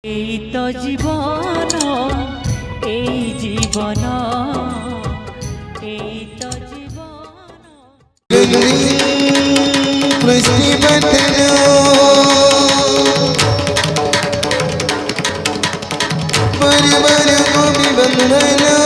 এই তো জীবন, এই জীবন, এই তো জীবন। कृष्ण बंधनो परिवार को भी बंधनो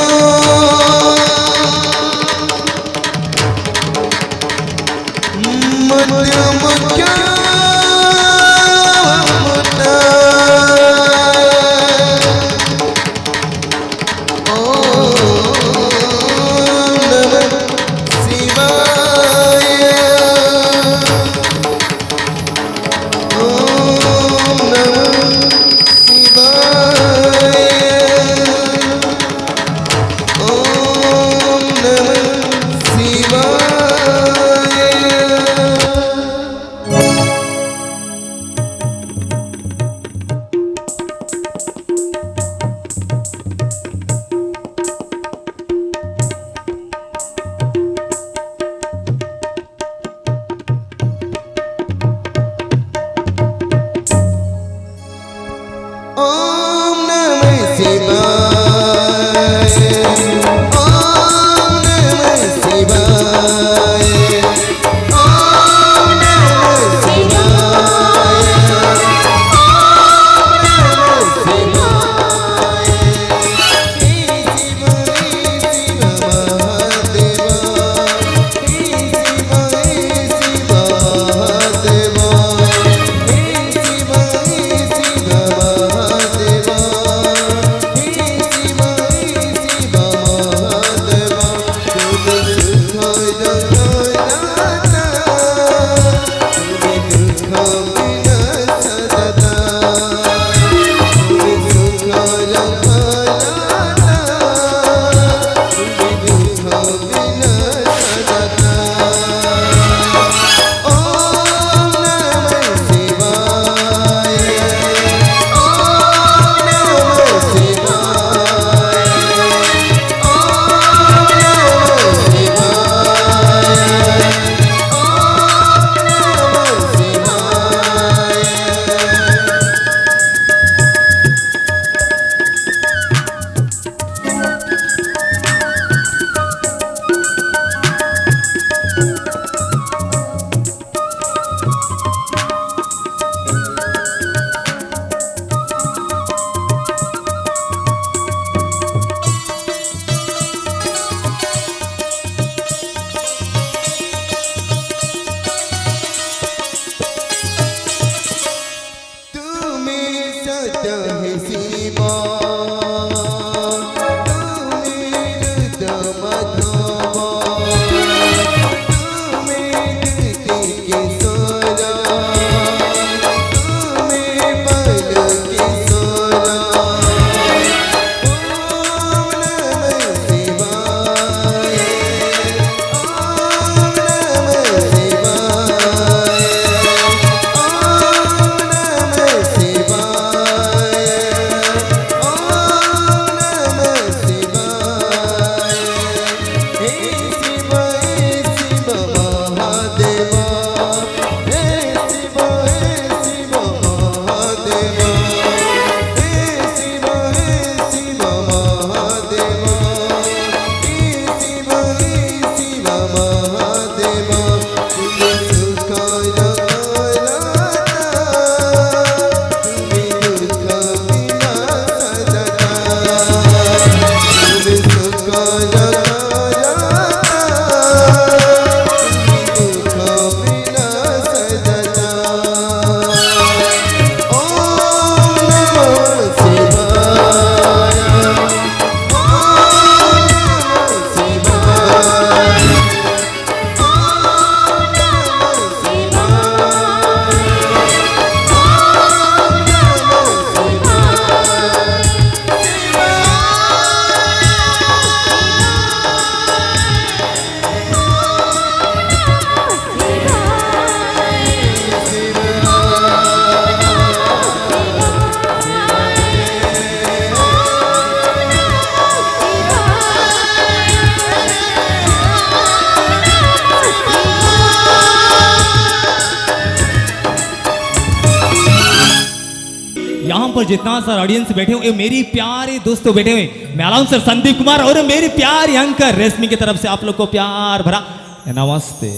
पर जितना सारा ऑडियंस बैठे हुए मेरी प्यारे दोस्तों बैठे हुए, मैं अनाउंसर संदीप कुमार और मेरी प्यारी अंकर रेशमी की तरफ से आप लोग को प्यार भरा नमस्ते।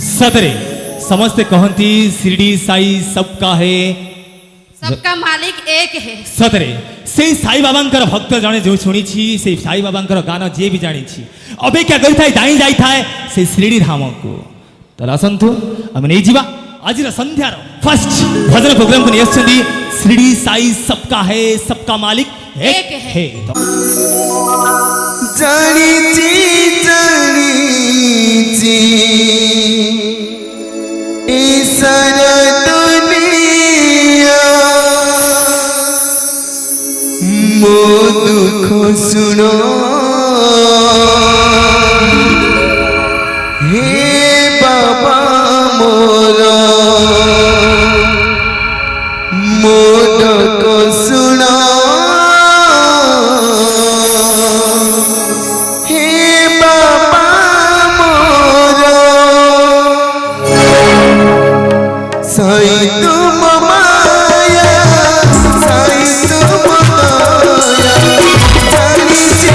सदरे समस्त कहती शिरडी साई सबका है, सबका मालिक एक है। सदरे से साई बाबांकर भक्त जने जो शुणी से साई बाबांकर गाना जे भी जानी अपेक्षा करी जाई जाई थाए से शिरडी धाम को। तो आसतु आम नहीं जीवा आज संध्यार फर्स्ट भजन प्रोग्राम को नहीं शिरडी साई सबका है, सबका मालिक एक है। जानिची जानिची ई सारा दुनिया मो दुख सुनो हे बाबा मोरा मो दुख सुनो साई तुम माया साई तुम माया जानी सी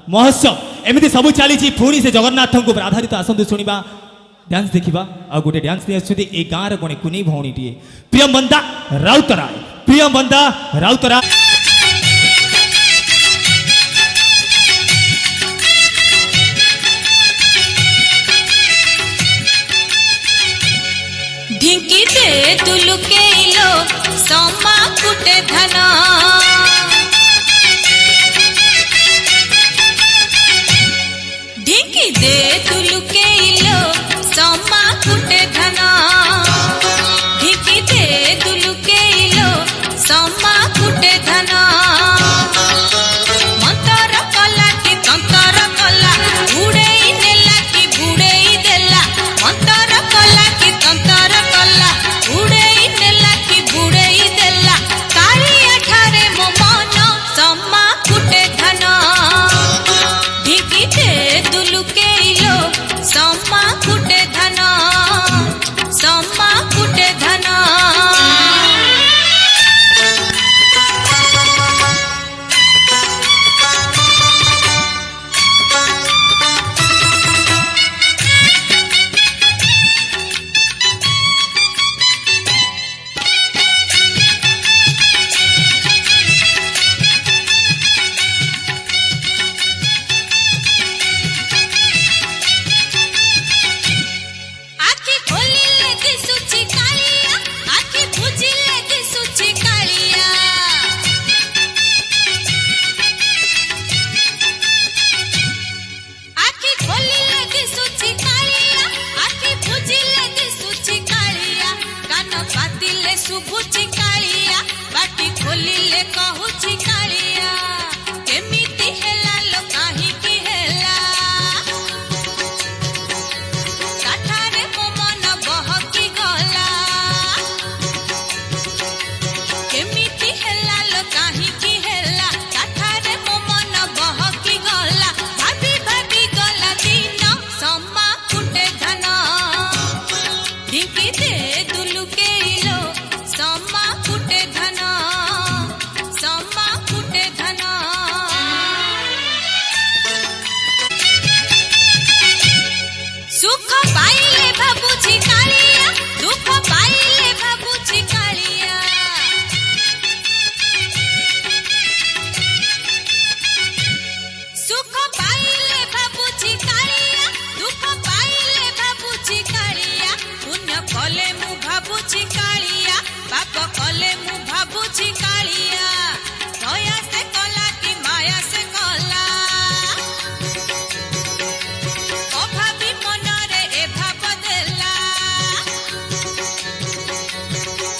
महोत्सव एमती सब चली पुणी से जगन्नाथ को आधारित आसतु शुणा डांस देखा आ गोटे डांस नहीं आसुँच ए गाँव गणे कुनी भौणी टे प्रियंबदा राउतराय प्रियंबदा राउतराय ढिंकी दे तुलुकेलो समा कुटे धना ढिंकी दे तुलुकेलो समा कुटे धना ढिंकी दे तुलुकेलो समा कुटे धना मंतर कला की तंतर कला उड़ेई नेला की बुड़ेई देला मंतर कला की तंतर कला उड़ेई नेला की बुड़ेई देला कालिया ठारे मो मन समा कुटे धना ढिंकी दे दुलुकेलो समा कुटे धना समा कुटे धना आखि खोलिले दिसुची कालिया आखि बुझिले दिसुची कालिया आखि खोलिले दिसुची कालिया आखि बुझिले दिसुची कालिया कान पातिले सुबुची कालिया बाटी खोलिले कहूची कालिया केमिति हेला लो काहिकी हेला काठारे मो मन बहकी गला केमिति हेला लो काहिकी हेला काठारे मो मन बहकी गला भाभी भाभी गला दिन समा कुटे धना ढिंकी दे दुलुकेलो समा कुटे धना समा कुटे धना सुख पाइले बाबूजी कालिया दुख पाइले बाबूजी कालिया सुख पाइले बाबूजी कालिया दुख पाइले बाबूजी कालिया पुण्य कले मु बाबूजी कालिया पाप कले मु बाबूजी कालिया दया से कला की माया से कला अभावी मनरे ए भाव देला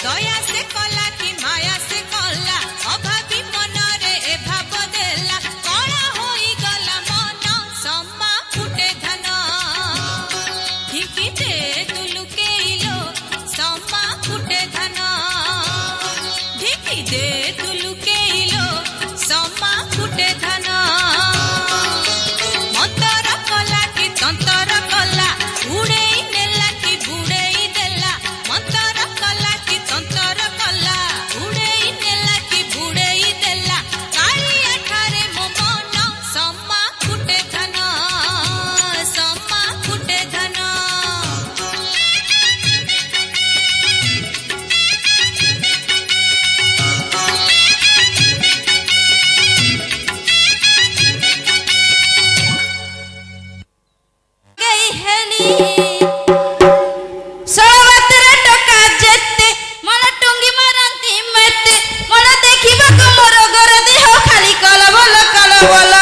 दया से कला की माया से कला अभावी मनरे ए भाव देला कला होई गला मन समा कुटे धना ढिंकी दे तुलुकेलो समा कुटे धना ढिंकी दे तुलुकेलो समा कुटे धना मंतर कला की तंतर कला उड़ेई नेला की बुड़ेई देला मंतर कला की तंतर कला उड़ेई नेला की बुड़ेई देला कालिया ठारे मो मन समा कुटे धना समा कुटे धना गई हेली सोळवतरे टोका जेते मन टुंगी मारंती मेते मन देखिबाकु मोर घर देह खाली कलबल कलबल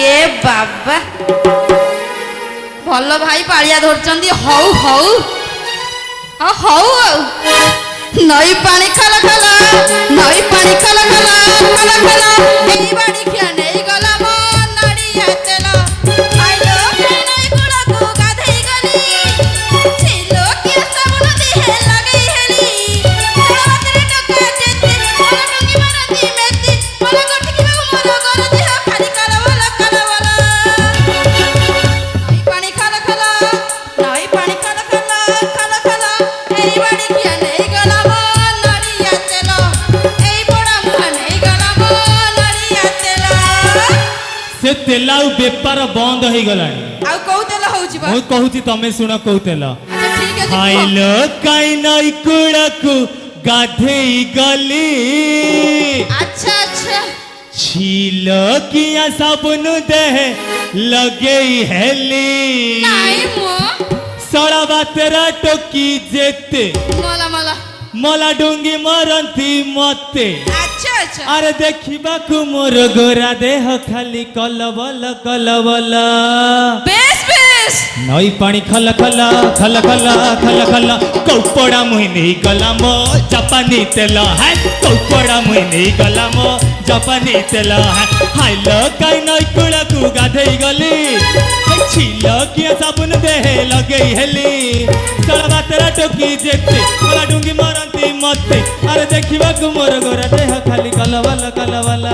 ए बाबा भल भाई पालिया धरचंदी हौ हौ हौ नई पानी खल खल नई पानी खल खल खल खल एई बाड़ी खिया नेई गला मन नड़िया तेल आइलो नई गुड़ा को गाधेई गली छिलो किया साबुन देहे लगई हेली सोळवतरे टोका जेते मन टुंगी मारंती मेते मन गठकी बाबू मोर घर देह खाली कलबल कलबल नई पानी खल खल नई पानी खल खल खल खल एई बाड़ी खिया नेई गला मन नड़िया तेल एई बड़ा मुह नेई गला मन नड़िया तेल तेल आउ बेपार बंद हो गलानी आउ कौ तेल होउची बा मु कहूची तमे सुन कहू तेल अच्छा ठीक है खाइलो काई नई कुड़ाकू गाधेई गली अच्छा अच्छा छीलो किया साबुन देह लगेई हेली नहीं मो सड़ा बातरा टोकी जेते मला मला मला डुंगी मरंती मते अच्छा अच्छा अरे देखिबा कु मोर गोरा देह खाली कलबल कलबल बेस बेस नई पानी खल खल खल खल खल खल कौपड़ा मुही नहीं गला मो जापानी तेल है कौपड़ा मुही नहीं गला मो जापानी तेल है हाइल काई नई कुड़ा कु गाधेई गली छिल किया साबुन देह लगेई हेली सड़ा बातरा टोकी जेते मला डुंगी मरंती मते अरे देखिबा कु मोर गोरा देह खाली कलबल कलबल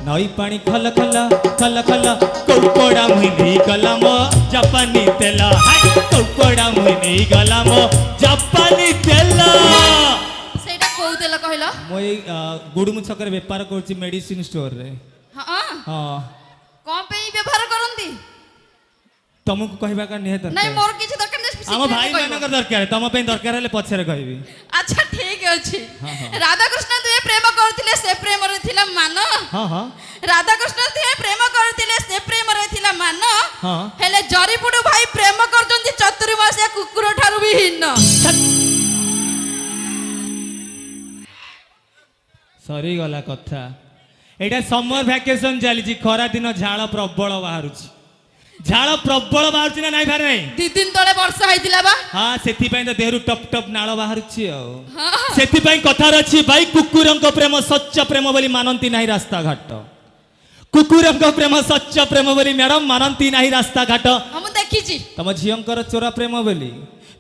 नई पानी खल खल खल खल कौपड़ा मुही नहीं गला मो जापानी तेल है कौपड़ा मुही नहीं गला मो जापानी तेल सेटा कौ तेल कहलो मो गुडुमु छकर बेपार करछि मेडिसिन स्टोर रे हां हां कोन पे व्यवहार करंती तुमको कहबा का निहे नहीं दरकार मोर किछ दरकार नहीं हम भाई मानकर दरकार तुम पे दरकार हेले पछरे कहबी अच्छा ठीक अछि राधा कृष्ण तुए प्रेम करथिले से प्रेम रे थिला मान हां हां राधा कृष्ण तुए प्रेम करथिले से प्रेम रे थिला मान हां हेले जरीपुडु भाई प्रेम करजंती चतुर्मासिया कुकुर ठारू भी हिन्न सरी गला कथा एटा समर वैकेशन चली खरा दिन झाड़ प्रबल बाहरुची झाड़ प्रबल बाहरुची ना नहीं बाहर नहीं दी दिन तले वर्षा हैतिला बा हाँ सेति पई तो देहरु टप टप नाळ बाहरुची सेति पई कथा रछि भाई कुकुरंक प्रेम सच्च प्रेम बोली मानंती नाही रास्ता घाट कुकुरंक प्रेम सच्च प्रेम बोली मैडम मानंती नाही रास्ता घाट हम देखिची तम झियंकर चोरा प्रेम बोली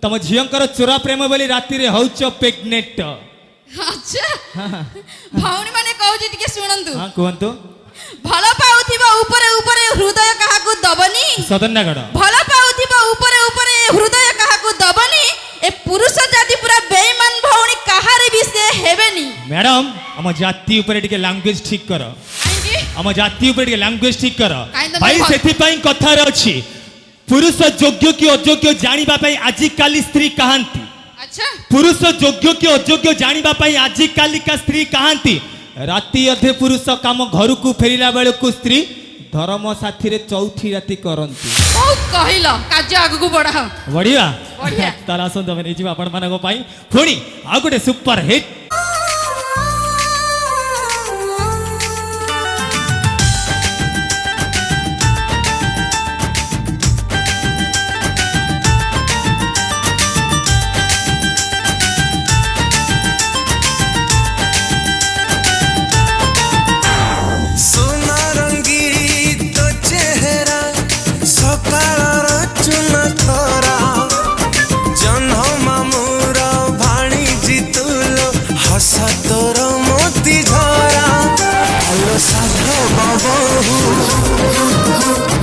तम झियंकर चोरा प्रेम बोली राति रे हौच प्रेग्नेंट अच्छा भौणी माने कहूची टिके सुनंतु हाँ कहंतु भलो पाउथिबा ऊपरे ऊपरे हृदय काहाकू दबनी सदन्नागढ़ भलो पाउथिबा ऊपरे ऊपरे हृदय काहाकू दबनी ए पुरुष जाति पूरा बेईमान भौणी काहारे भी से हेबेनी मैडम हम जाति ऊपर टिके लैंग्वेज ठीक कर काहेकि हम जाति ऊपर टिके लैंग्वेज ठीक कर काहेंदा भाई नहीं सेति पई कथा रे अछि पुरुष योग्य कि अयोग्य जानिबा पई आजि काली स्त्री कहांती अच्छा पुरुष योग्य कि अयोग्य जानिबा पई आजि काली का स्त्री कहांती राति अधे पुरुष काम घर को फेरिला बेले को स्त्री धर्म साथी रे चौथी राति करंती बहुत कहिलो काज आगु बढ़ा बढ़िया बढ़िया। ताला सुन तमे निजी आपण मानको पई पुणी आ गुटे सुपर हिट सोना रंगी तो चेहरा सकाळर चुना खरा जन्म मामुर भाणी जितुलो हस तोर मोती झरा आलो साधो बाबू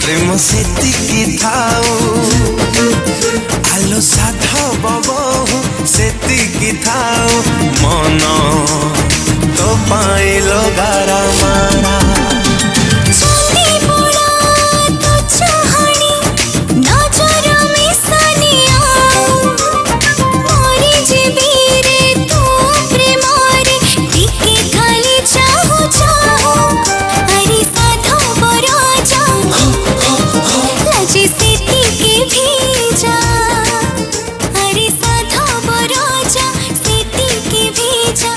प्रेम सेतिकी थाऊ आलो साधो बाबू सेतिकी थाऊ मन तो पाइलो गारा मारा चंदी बोला तो चाहनी नजर में सनिया मोरी जीवीरे तू प्रेमारे टिके खाली चाहो चाहो अरे साधो बराजा लजे से टिके भेजा अरे साधो बराजा से टिके भेजा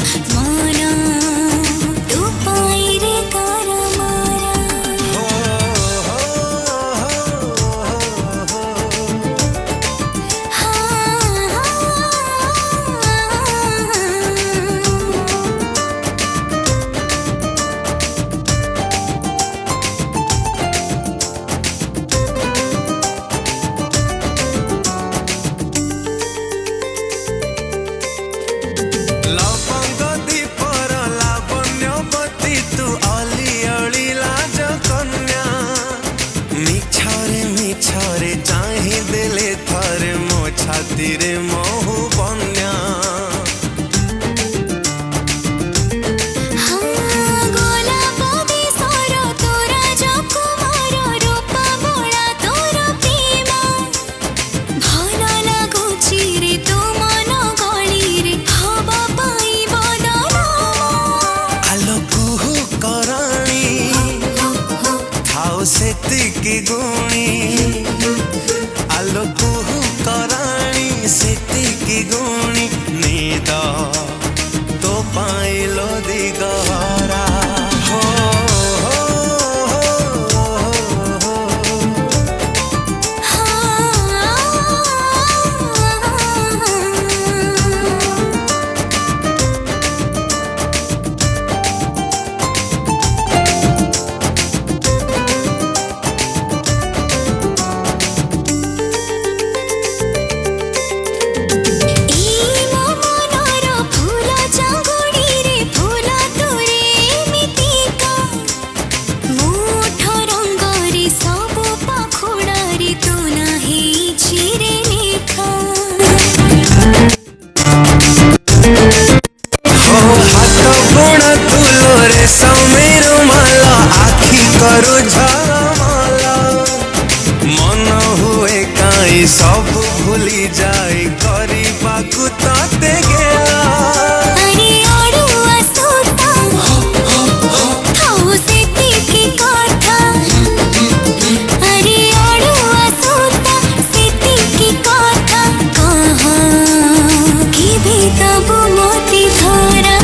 ସେତିକି ଗୁଣି ଆଲୋ କୁହୁ କରାଣି ସେତିକି ଗୁଣି ନିଦ ତୋ ପାଇଲୋ ଦିଗହରା ହୋ समेरु माला आखि करू झलमला मन हुए काई सब भूली जाए करबाकू तते गेला अरे अड़ुआ सोता खाऊ सेतिकी कथा अरे अड़ुआ सोता सेतिकी कथा कहा कि भी तब मोती धरा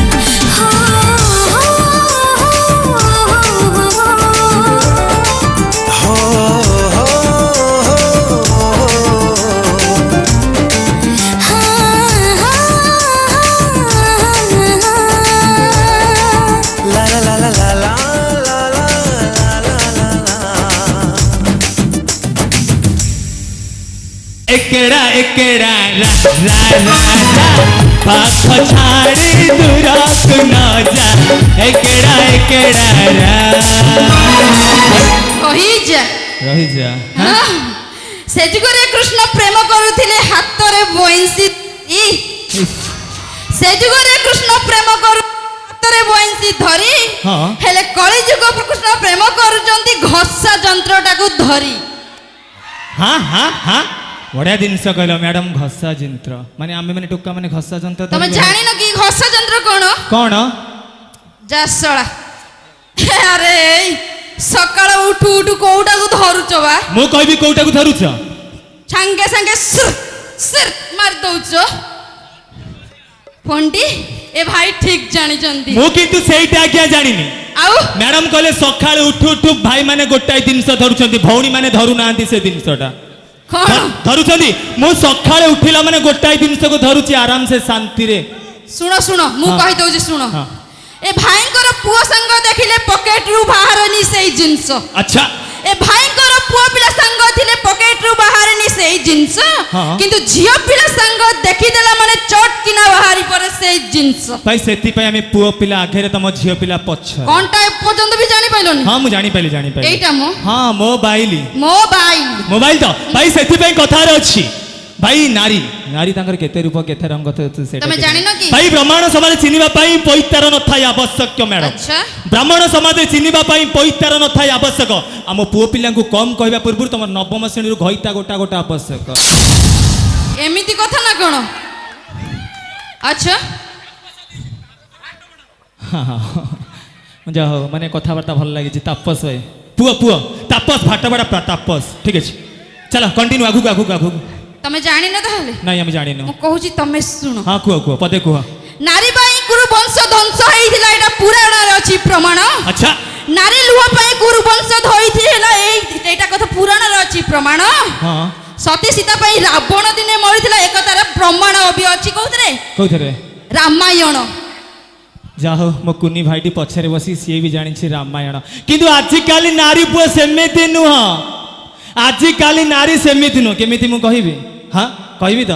एकड़ा एकड़ा रा रा रा रा पाख छाड़ी दूरक न जा एकड़ा एकड़ा रा कही जा रही जा से जुगरे कृष्ण प्रेम करुथिले हातरे बंसी से जुगरे कृष्ण प्रेम करू हातरे बंसी धरी हाँ। हेले कली जुग कृष्ण प्रेम करूचंती घसा जंत्रटाकू धरी हाँ हाँ हाँ बढ़िया जिनस कहल मैडम घसा जंत्र माने आमे माने टोका माने घसा जंत्र तमे जानि न कि घसा जंत्र कोन कौन जासळा अरे सकाळ उठू उठू कोउटा को धरुच बा मु कहबी कोउटा को धरुछ संगे संगे सिर सिर मार दउछ फोंडी ए भाई ठीक जानि जंदी मु किंतु सेइटा क्या जानिनी आउ मैडम कहले सकाळ उठू उठू भाई माने गोटाई जिनस धरुछंती भौणी माने धरु नांती से जिनसटा कोन धरुछंती मु सकाळे उठिला माने गोटाई जिनस को धरुची आराम से शांति रे सुनो सुनो मु हाँ। कहि दउछ सुनो हाँ। ए भाईंकर पुओ संग देखिले पॉकेट रु बाहरनी सेई जिंस अच्छा ए भाईंकर पुओ पिला संग थिले पॉकेट रु बाहरनी सेई जिंस हाँ। किंतु झियो पिला संग देखि देला माने चट किना बाहरी परे सेई जिंस भाई सेति पय हमें पुओ पिला आखिरे तम झियो पिला पछ कोनटा पर्यंत भी जानि पाइलोनी हां मु जानि पाइली एइटा मो हां मोबाइल मोबाइल तो भाई सेति पय कथा रे अछि भाई नारी नारी तांकर केते रूप केते रंग सेटा तमे जानि न कि भाई ब्राह्मण समाज चिनिबा पई पवित्र न थाय आवश्यक मैडम अच्छा ब्राह्मण समाज चिनिबा पई पवित्र न थाय आवश्यक हम पुओ पिला को कम कहबा पूर्व तुम नवम श्रेणी रु घइता गोटा गोटा आवश्यक एमिति कथा ना कोन अच्छा जा हो माने कथाबार्ता भल लागी तापस भाई पुओ पुओ तापस भाटबड़ा तापस ठीक है चलो कंटिन्यू आगु आगु आगु तमे जानि न ताहले नहीं हम जानी मु कहूची तमे सुनो हाँ कुह कुह पदे कुह नारी बाई कुरु वंश ध्वंस हेइथिला एटा पुराण रे अछि प्रमाण अच्छा नारी लुह पाई कुरु वंश धोइथिला एटा कथा पुराण रे अछि प्रमाण हाँ सती सीता पाई रावण दिने मरिथिला एकतार प्रमाण अभी अछि कोथरे कौथरे रामायण जा हो मो कुनी भाईटी पछरे बसी सी भी जानी छी रामायण किंतु आजिकाली नारी पुओ सेमेति नुह आजिकाली नारी सेमिति नुह केमिति मु कहिबी हाँ कहबी तो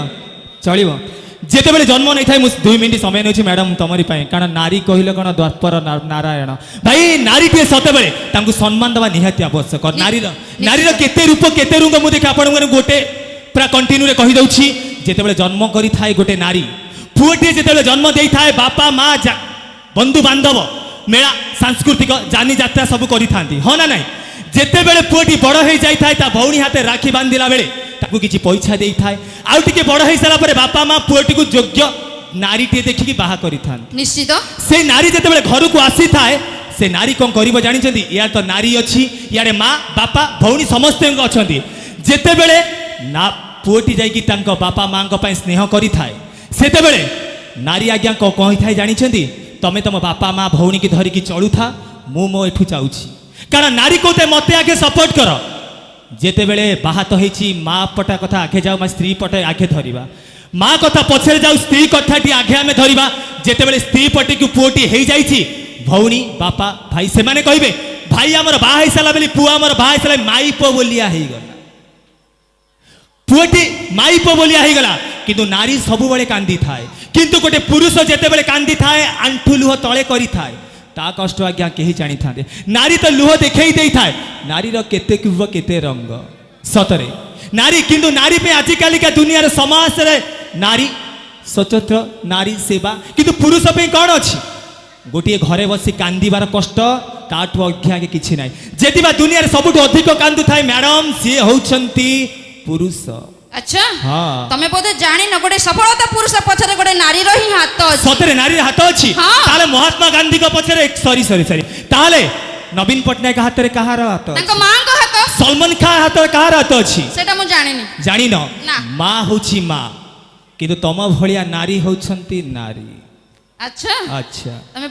चलो जिते बड़े जन्म नहीं था 2 मिनट समय नहीं मैडम तुमरी कारण नारी कहले कौन द्वापर नारायण भाई नारी टे सत बेले सम्मान देवा निहाती आवश्यक नारीर केते रूप केते रंग मुझे देखिए आपण गोटे पूरा कंटिन्यू कहीदे जिते जन्म करी थाए गोटे नारी पुओटे जिते जन्म दे थाए बापा माँ बंधु बांधव मेला सांस्कृतिक जानी यात्रा सब करी थांती हाँ ना नहीं जिते बेले पुओटी बड़ हो जाए ता भौणी हाथ राखी बांधिला बेले ताकू किसी पैसा दे थाए आउ टिके बड़ हो सारा पर बापा माँ पुओटी को योग्य नारी टे देखिकी बाहा करी थांती निश्चित से नारी जिते बेले घर को आसी थाए से नारी कौन करिबो जानिछंती या तो नारी अछि यारे माँ बापा भौणी समस्ते अछंती जेते बेले ना पुओटी जाइकी तांको बापा माँ को पय स्नेह करि थाए सेते बेले नारी आज्ञा को कहि थाए जानिछंती तमे तम बापा माँ भौणी की धरिकी चलु था मु मो एठु जाउछि कारण नारी कोते मते आगे सपोर्ट कर जेते बेले बाहात होईछि माँ पटा कथा आगे जाऊ मा स्त्री पटे आगे धरिबा माँ कथा पछरे जाऊ स्त्री कथाटी आगे आमे धरिबा जेते बेले स्त्री पटे की पुओटी हेई जाइछि भौणी बापा भाई से माने कहिबे भाई हमर बाहा हेई साला बेली पुआ हमर बाहा हेई साला माई पो बोलिया हेई गला पुओटी माई पो बोलिया हेई गला किंतु नारी सबु बेले कांदी थाए किंतु गोटे पुरुष जेते बेले कांदी थाए आंठु लुह तळे करि थाए ता कष्ट आज्ञा केही जानी थांदे नारी तो लुह देखई देई थाए नारी रो केते किव केते रंग सतरे नारी किंतु नारी पे आजि काली का दुनिया रे समाज रे नारी स्वतंत्र नारी सेवा किंतु पुरुष पे कोन अछि गोटे घरे बसी कांदीबार कष्ट ताठु अज्ञा के किछि नाही जेतिबा दुनिया रे सबुठ अधिक कांदु थाए मैडम से होउछंती पुरुष अच्छा हाँ तमे बोधे जानि न गोटे सफलता पुरुष पछरे गोटे नारी रो ही हाथ अछि सतरे नारी हाथ अछि हाँ। ताले महात्मा गांधी को पछरे सॉरी ताले नवीन पटनायक हाथ रे कहार हाथ तांको मां को हाथ सलमान खान हाथ रे कहार हाथ अछि सेटा मु जानिनी जानि न ना। माँ होछि माँ किंतु तम भलिया नारी होछंती नारी अच्छा अच्छा तमे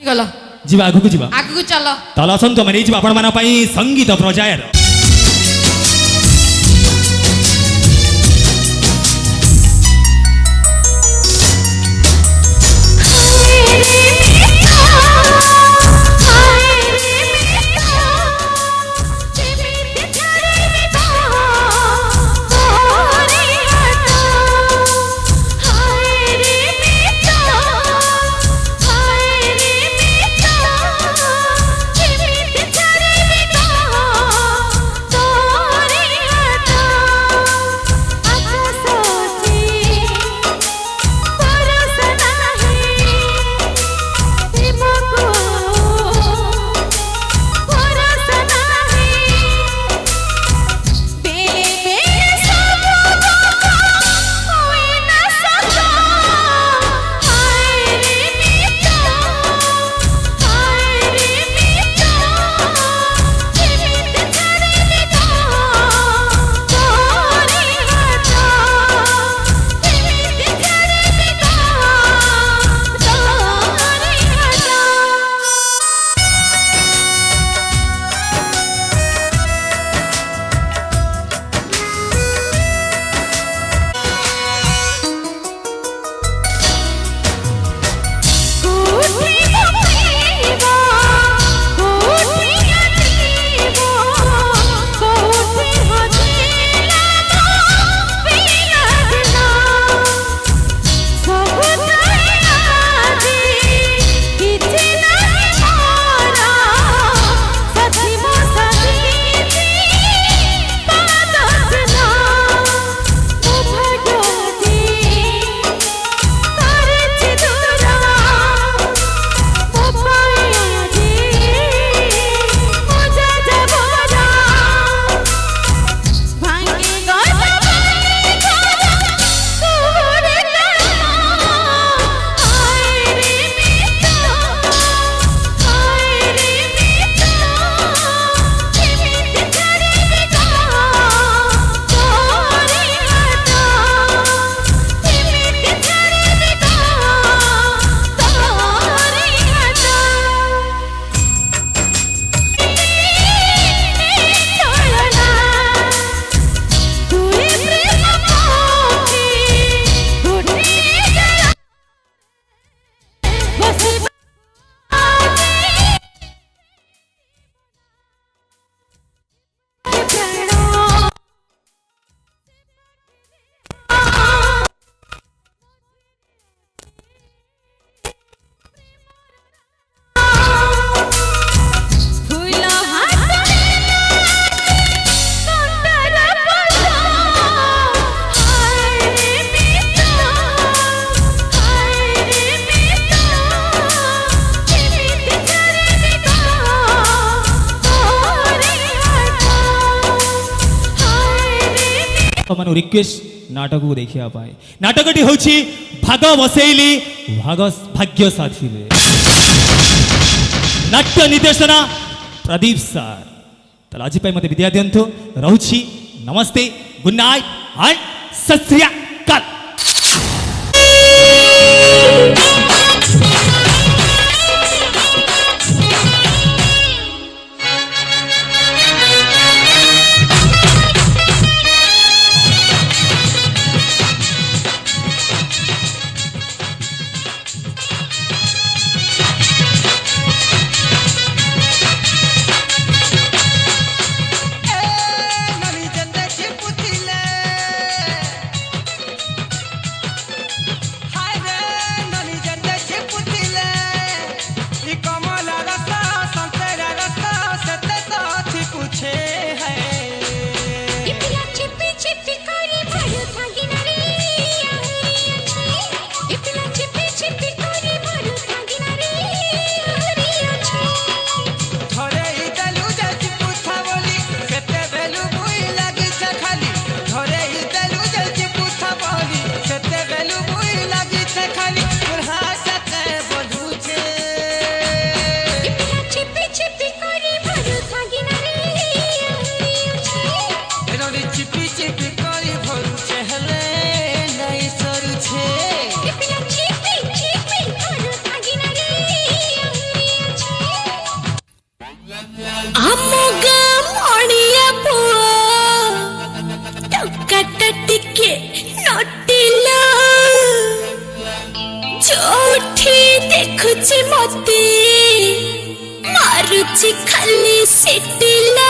गलो जीवा आगु को जीवा आगु चलो ताला संतो मने जीवा आपण माना पई संगीत प्रजायर मान रिक्वेस्ट नाटक को देखिया पाए नाटकटी होची भाग बसैली भाग भाग्य साथी रे नाट्य निर्देशना प्रदीप सर ताला आज मत विद्या दिंतु रोची नमस्ते गुड नाइट एंड सत श्री अकाल। मारुची खाली सिटिला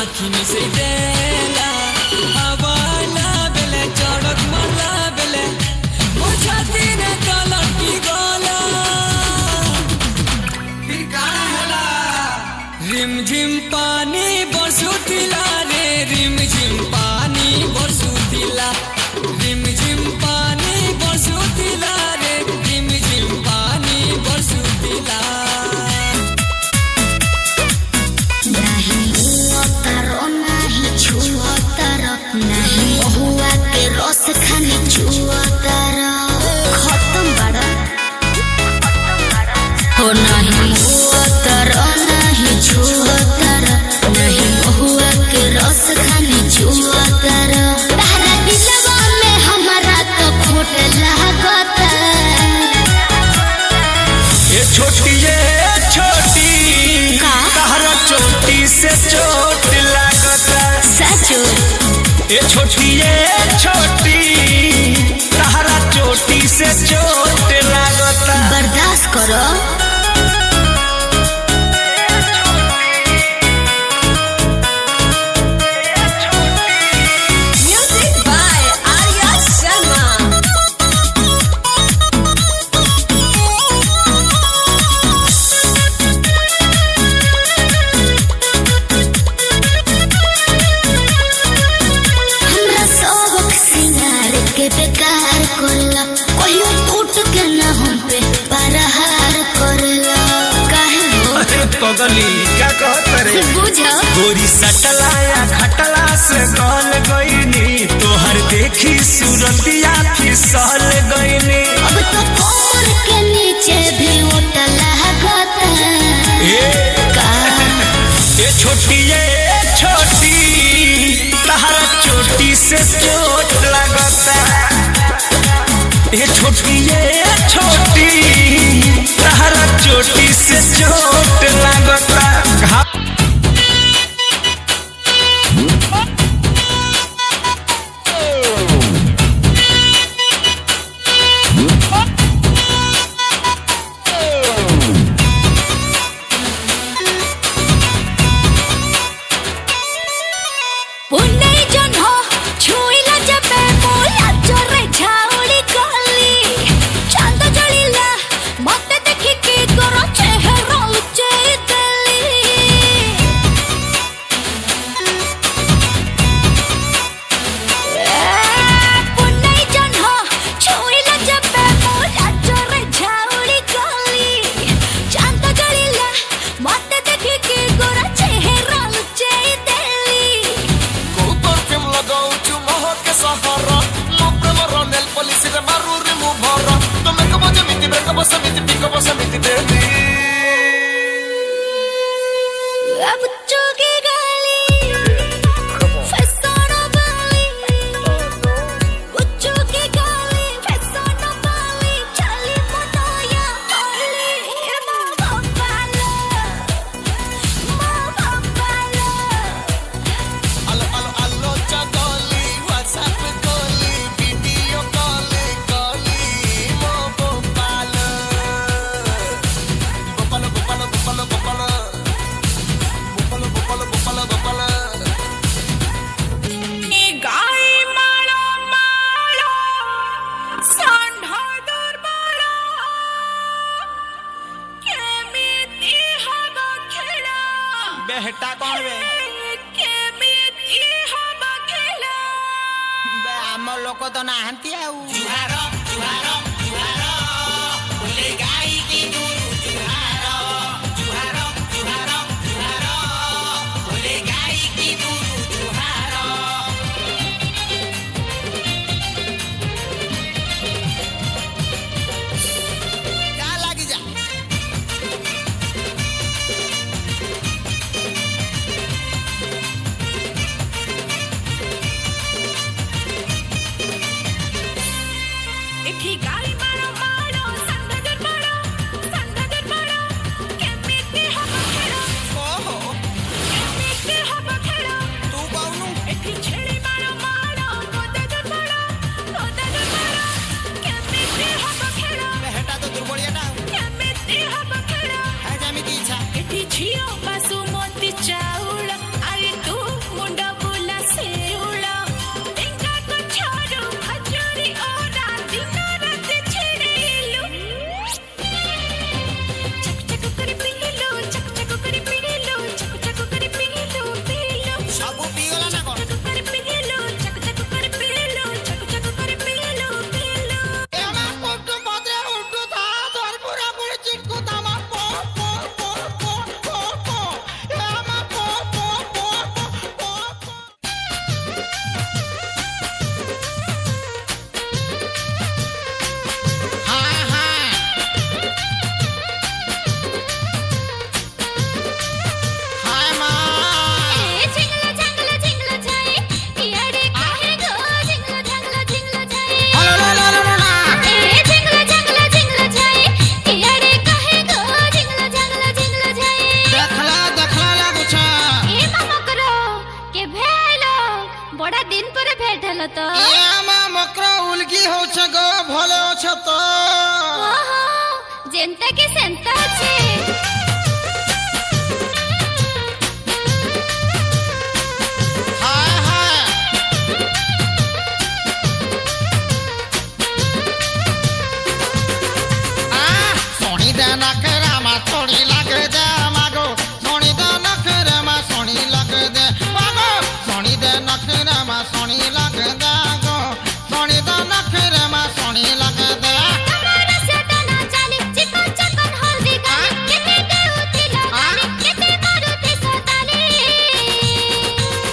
आखी में से देला हवा रिमझिम पानी बरसुतिला रे रिमझिम पानी बरसुतिला रिमझिम पानी बरसुतिला रे रिमझिम पानी बरसुतिला नहीं उतारो नहीं छुअतारो नहीं हुआ के रस खानी छुअतारो खत्म बड़ा हो नहीं उतारो नहीं छुअतारो नहीं हुआ के रस खानी छुअतारो तारा दिलवा में हमारा तो खोट लागता ये छोटी तहरा चोटी से चोट लागता सचो ये छोटी तहरा चोटी से चोट लागता बर्दाश्त करो म्यूजिक बाय आर्या शर्मा हमरा सबक सिंगार के बेकार करला कहियो टूट के ना हम पे परहार करला काहे हो पगली क्या कहत रे बुझो गोरी सटला या खटला से गल गईनी तोहर देखी सूरतिया फिसल गईनी अब तो कमर के नीचे भी उठला गता का ये छोटी तहरा चोटी से चोट लगता ये छोटी तहरा चोटी से चोट लगता पुन्ने जन हो छुइला जबे मोला चोरे झाउली गली चांद जलिला मते देखि के करो चेहरा उचे पुन्ने जन हो छुइला जबे मोला चोरे झाउली गली चांद जलिला मते देखि के करो चेहरा उचे परफ्यूम लगाउछु महक सहारा मो प्रेमर नेल पॉलिश रे मारू रे मु भरा तुमे कब जमिति बेकब समिति पिकब समिति बेबी अब चुकी गली फैसना वाली चुकी गली फैसना वाली चली मनाया वाली मामा पालो Allo chagoli WhatsApp goli video call mo bopalo गाई माला माला सांढा दरबारा केमिति हवा खेला बेहटा कौन बे केमिति हवा खेला बे हम लोग तो नाहंती आउ क्या लागी जा एठी तो मकर उलगी हो गो भले अछ तो जेंता के सेंता अच्छे सोनी लग दे मागो सोनी दे नखरे मा सोनी लग दे मागो सोनी दे नखरे मा सोनी लग दे गो सोनी दे नखरे मा सोनी लग दे तुम्हारा से तना चाली चिकन चिकन हल्दी गाली केते देउती लगाली केते मारुति सताली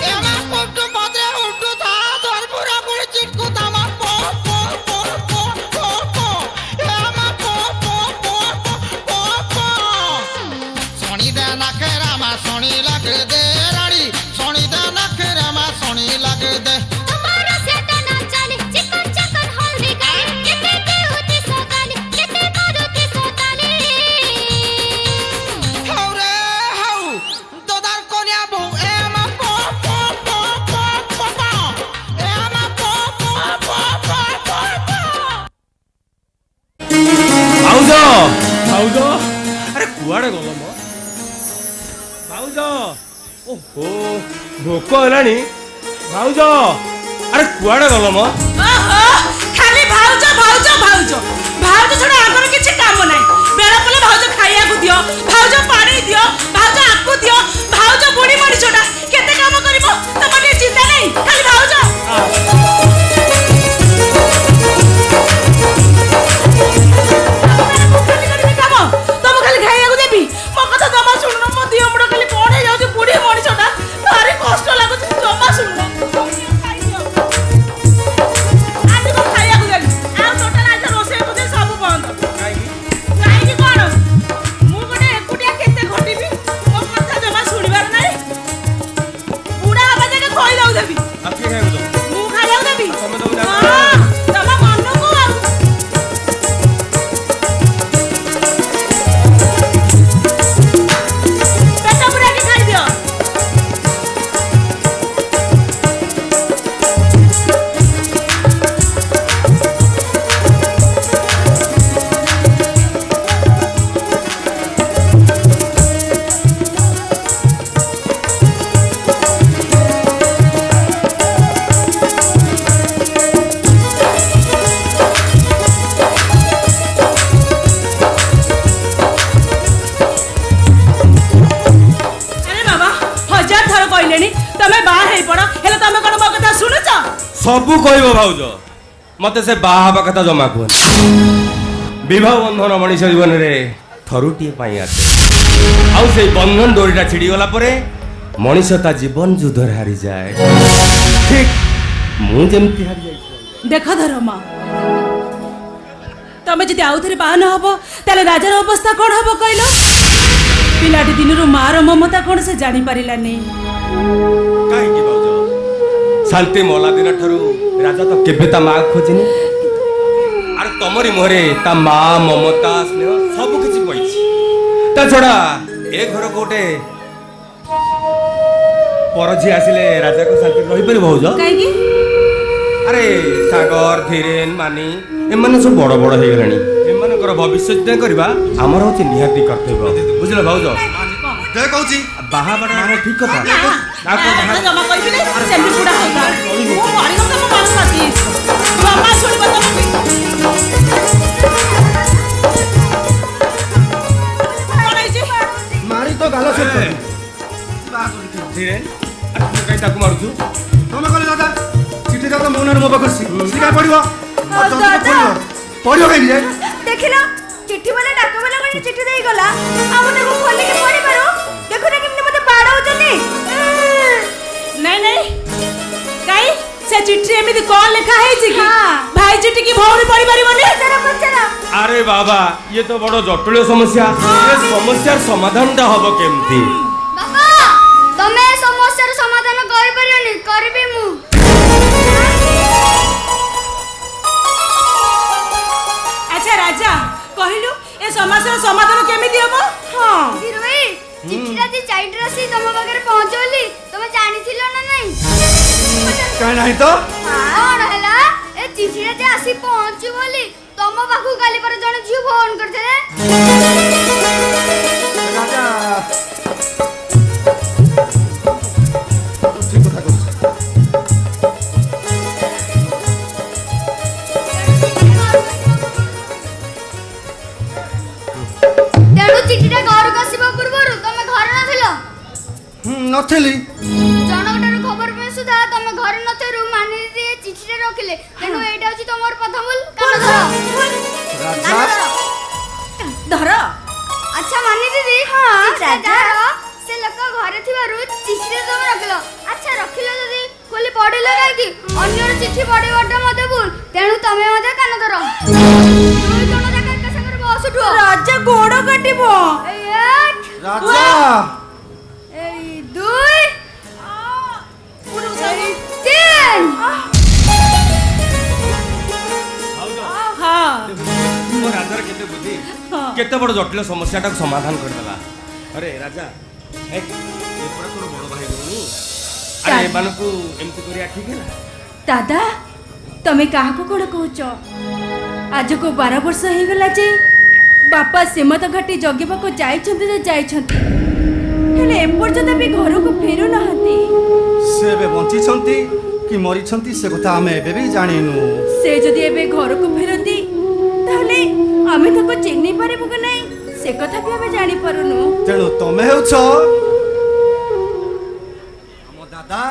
ए मा पुट्टू बदरे उड्डू था दर पूरा गुड़ चिटकू था मा पो पो पो पो पो पो ए मा पो पो पो पो पो सोनी दे नखरे मा सोनी लग दे रानी सोनी दे नखरे मा सोनी लग दे तुम्हारा से तना चाली चिकन चिकन हल्दी गाली केते देउती सताली केते मारुति सताली हाउ रे हाउ दोदार कोन्या बो ए मा पो पो पो पो पो पो ए मा पो पो पो पो पो पो भाउज भाउज अरे कुआड़े गल म भाउज ओहो भोक हेलानी भाउज अरे कुआड़े गल म खाली भाउज भाउज भाउज भाउज छड़ा आगर किछि काम नै बेला पले भाउज खाइया को दियो भाउज पानी दियो भाउज आकु दियो भाउज बुढ़ी मरी छोटा केते काम करिवो तमके चिंता नै खाली भाउज तम खाली खाइया को देबी मो कथा जमा सुननो मो दियो बड़ खाली कोन हे जाउ बुढ़ी मरी छोटा भारी कष्ट लागु जमा सुननो आज को खाइया को देली आ टोटल आज रोसे को दे सब बंद काई की कोन मु गने एकुटिया केते घटिबी मो कथा जमा सुनिबार नै बुढ़ा आवाज के खोई दउ देबी आपके खाए दो मु खाइया को देबी तमे दउ ना तमा मन को पेटा बुढ़ा के खाइ दियो अरे बाबा हजार थर कहलेनी तमे बाहर हेई पड़ो हेले तमे कोन मो कथा सुनुच सबू कहब भाउज मते से बाहा कथा जमा कहन विवाह बंधन मनीष जीवन रे थरुटी पाई आसे आउ से बंधन डोरीटा छिड़ी गला परे मनीष ता जीवन जुद्धर हारी जाए ठीक मु जेमती हारी जाई देख धर्मा तमे जदि आउ थरे बाहन हबो ताले राजार अवस्था कोन हबो कहलो पिलाटी दिनरु मार ममता कोन से जानि पारिला नै काहे की भाउज शांति मला दिन ठारू राजा तो केबे ता मां खोजिनी अरे तमरी मोहरे ता मां ममता स्नेह सब किछि पइछि ता छोड़ा ए घर कोटे परझी आसिले राजा को शांति रहि परि भाउज काहे की अरे सागर धीरेन मानी एमाने सब बड़ बड़ हे गलानी एमानकर भविष्य चिंता करबा हमर होछि निहाती कर्तव्य बुझलो भाउज दे कहूची बाहा बड़ा माने ठीक कथा ना को बाहा जमा कइबि नै सेंडी पुडा होता ओ मारी को तम मार साथी बाबा छोड़बा तम कोन आइछि मारी तो गालो से धीरेन तू कहीं ताकू मारुछु तमे कहले दादा चिठी दादा मौनर मो पाखर सिका पड़िबो दादा पड़िबो कहीं जाए देखिलो चिट्ठी वाला डाक वाला कोन चिट्ठी देई गला आमने को खोली के पढ़ी पारो देखो ना किमने मते बाड़ाउ जनी नहीं नहीं काई से चिट्ठी एमिति कोन लिखा है जी की भाई चिट्ठी की भौरी पढ़ी परिबनी जरा पचरा अरे बाबा ये तो बड़ जटिल समस्या ये समस्यार समाधान ता हबो केमती बाबा तमे समस्यार समाधान करि परियोनी करबी मु अच्छा राजा कहिलु ए समस्यार समाधान केमिति हबो हां दिरवे चिट्ठीटा जे चाइल्ड राशि तम बगरे पहुंचोली तमे जानि थिलो ना नहीं काहे नाही तो हां ଚିଠିରେ ଯେ ଆସି ପହଞ୍ଚୁ ବୋଲି ତମ ପାଖକୁ କାଲି ପରେ ଜଣେ ଝିଅ ଫୋନ କରିଥିଲେ। ରାଜା ଠିକ କଥା କହୁଛି। ତେଣୁ ଚିଠିଟା ଘରକୁ ଆସିବା ପୂର୍ବରୁ ତମେ ଘରେ ନଥିଲ। ନଥିଲି। ଜଣକଠାରୁ ଖବର ପାଇ ସୁଦ୍ଧା ତମେ ଘରେ ନଥିବାରୁ ମାନି ଦିଦି ଚିଠିଟା ରଖିଲେ। ତେଣୁ ଏଇଟା ହଉଛି ତମର ପ୍ରଥମ ଭୁଲ। କାନ ଧର। ରାଜା ଧର। ଆଚ୍ଛା ମାନି ଦିଦି, ରାଜା। ସେ ଲୋକ ଘରେ ଥିବାରୁ ଚିଠିଟା ତମେ ରଖିଲ। ଆଚ୍ଛା ରଖିଲ ଯଦି ଖୋଲି ପଢିଲ କାହିଁକି? ଅନ୍ୟର ଚିଠି ପଢିବାଟା ମଧ୍ୟ ଭୁଲ। ତେଣୁ ତମେ ମଧ୍ୟ କାନ ଧର। ଦୁଇ ଜଣ ଯାକ ଏକା ସାଙ୍ଗରେ ବସ ଉଠ। ରାଜା ଗୋଡ଼ କାଟିବ। ଏଇ ଏକ, ରାଜା ଏଇ ଦୁଇ, ଏଇ ତିନ। ମୋ ରାଜାର କେତେ ବୁଦ୍ଧି, କେତେ ବଡ଼ ଜଟିଳ ସମସ୍ୟାଟାକୁ ସମାଧାନ କରିଦେଲା। ଆରେ ରାଜା, ଏପଟେ ତୋର ବଡ଼ ଭାଇ ଭଉଣୀ, ଆରେ ଏମାନଙ୍କୁ ଏମିତି କରିବା ଠିକ ହେଲା? ଦାଦା ତମେ କାହାକୁ କଣ କହୁଛ? ଆଜକୁ 12 ବର୍ଷ ହେଇଗଲା ଯେ ବାପା ସେମତ ଘାଟି ଜଗିବାକୁ ଯାଇଛନ୍ତି ଯେ ଯାଇଛନ୍ତି, ହେଲେ ଏପର୍ଯ୍ୟନ୍ତ ବି ଘରକୁ ଫେରୁନାହାନ୍ତି। ସେ ଏବେ ବଞ୍ଚିଛନ୍ତି କି ମରିଛନ୍ତି ସେ କଥା ଆମେ ଏବେ ବି ଜାଣିନୁ। ସେ ଯଦି ଏବେ ଘରକୁ ଫେରନ୍ତି ତାହେଲେ ଆମେ ତାକୁ ଚିହ୍ନି ପାରିବୁ କି ନାହିଁ ସେ କଥା ବି ଆମେ ଜାଣିପାରୁନୁ। ତେଣୁ ତମେ ହେଉଛ ଆମ ଦାଦା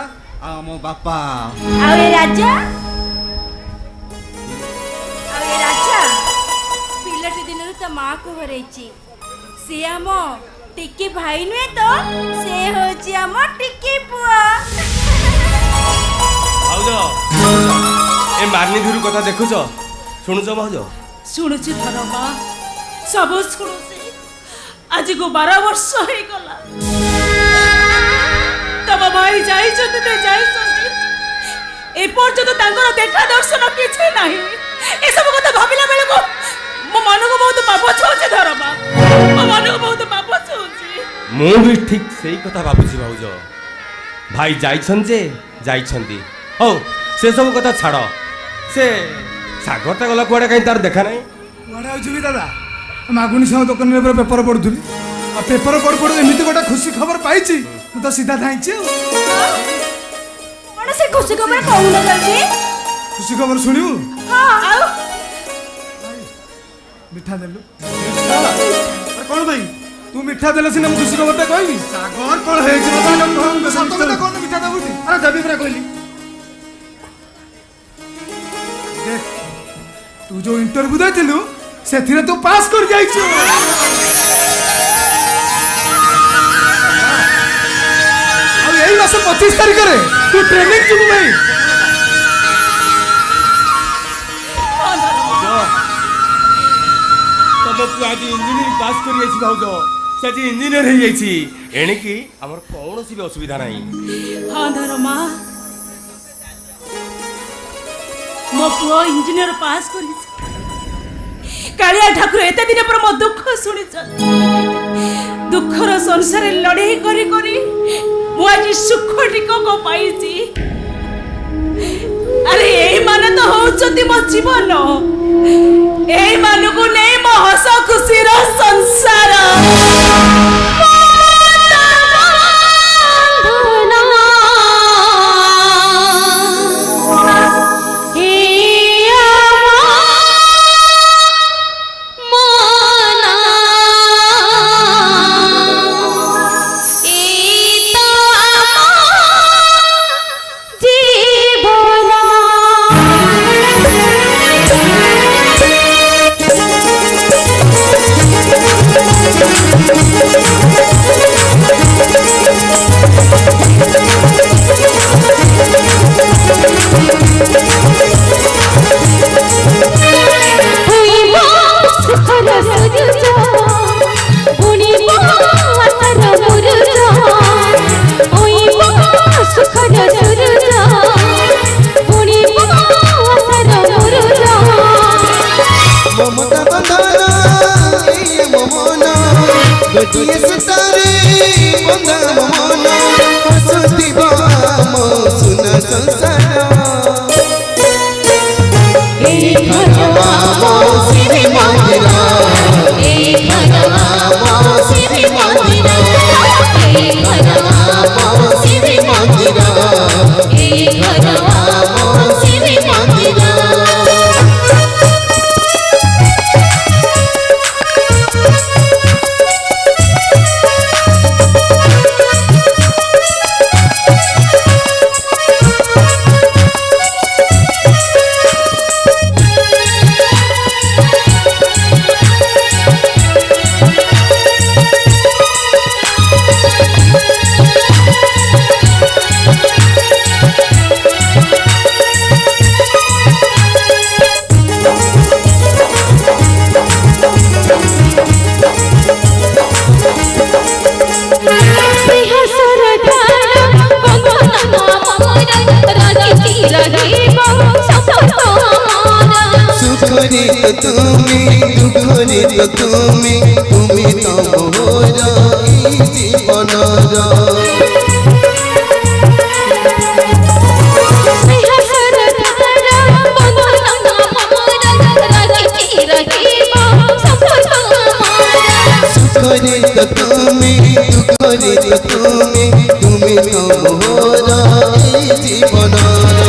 ଆଉ ଆମ ବାପା। ଆଉ ଏ ରାଜା ପିଲାଟି ଦିନରୁ ତା ମାଆକୁ ହରେଇଛି। ସେ ଆମ ଟିକି ଭାଇ ନୁହେଁ ତ, ସେ ହଉଛି ଆମ ଟିକି ପୁଅ। ଭାଉଜ, ଏ ମାନିଧୁରୁ କଥା ଦେଖୁଛ, ଶୁଣୁଛ ଭାଉଜ? ଶୁଣୁଛି ଧରମା, ସବୁ ଶୁଣୁଛି। ଆଜିକୁ 12 ବର୍ଷ ହେଇଗଲା ତମ ଭାଇ ଯାଇଛନ୍ତି ତ ଯାଇଛନ୍ତି, ଏପର୍ଯ୍ୟନ୍ତ ତାଙ୍କର ଦେଖା ଦର୍ଶନ କିଛି ନାହିଁ। ଏସବୁ କଥା ଭାବିଲା ବେଳକୁ ମୋ ମନକୁ ବହୁତ ପାପ ଛୁଉଛି ଧରମା, ମୋ ମନକୁ ବହୁତ ପାପ ଛୁଉଛି। ମୁଁ ବି ଠିକ ସେଇ କଥା ଭାବୁଛି ଭାଉଜ। ଭାଇ ଯାଇଛନ୍ତି ଯେ ଯାଇଛନ୍ତି, ହଉ ସେସବୁ କଥା ଛାଡ଼। ସେ ସାଗରଟା ଗଲା କୁଆଡ଼େ, କାହିଁ ତାର ଦେଖା ନାହିଁ। କୁଆଡ଼େ ଆଉଛୁ କି ଦାଦା? ମାଗୁଣି ସାହ ଦୋକାନରେ ପୁରା ପେପର ପଢ଼ୁଥିଲି। ଆଉ ପେପର ପଢ଼ୁ ପଢ଼ୁ ଏମିତି ଗୋଟେ ଖୁସି ଖବର ପାଇଛି, ମୁଁ ତ ସିଧା ଧାଇଁଛି। ଆଉ କଣ ସେ ଖୁସି ଖବର କହୁନ ଜଲ୍ଦି? ଖୁସି ଖବର ଶୁଣିବୁ? ଆଉ ମିଠା ଦେଲୁ। କଣ ପାଇଁ? ତୁ ମିଠା ଦେଲେ ସିନା ମୁଁ ଖୁସି ଖବରଟା କହିବି। ସାଗର କଣ ହେଇଛି? ସତ କଥା କଣ ମିଠା ଦେବୁଟି? ଆରେ ଦେବି ପୁରା କହିଲି। ଦେଖ, ତୁ ଯୋଉ ଇଣ୍ଟରଭ୍ୟୁ ଦେଇଥିଲୁ ସେଥିରେ ତୁ ପାସ୍ କରି ଯାଇଛୁ। ଆଉ ଏଇ ମାସ 25 ତାରିଖରେ ତୁ ଟ୍ରେନିଂ ଯିବୁ ଭାଇ। ତମ ପୁଅ ଆଜି ଇଞ୍ଜିନିୟରିଂ ପାସ୍ କରି ଯାଇଛି ଭାଉଜ, ସେ ଆଜି ଇଞ୍ଜିନିୟର ହେଇଯାଇଛି। ଏଣିକି ଆମର କୌଣସି ବି ଅସୁବିଧା ନାହିଁ। ହଁ ଧରମା, ମୋ ପୁଅ ଇଞ୍ଜିନିୟର ପାସ୍ କରିଛି। କାଳିଆ ଠାକୁର ଏତେ ଦିନ ପରେ ମୋ ଦୁଃଖ ଶୁଣିଛନ୍ତି। ଦୁଃଖର ସଂସାରରେ ଲଢ଼େଇ କରି କରି ମୁଁ ଆଜି ସୁଖ ଟିକକ ପାଇଛି। ଆରେ ଏଇମାନେ ତ ହଉଛନ୍ତି ମୋ ଜୀବନ, ଏଇମାନଙ୍କୁ ନେଇ ମୋ ହସ ଖୁସିର ସଂସାର। তুমি দুঃখরে তো তুমি তুমি তো মোর এই জীবনর সুখরে তো তুমি দুঃখরে তো তুমি তুমি তো মোর এই জীবনর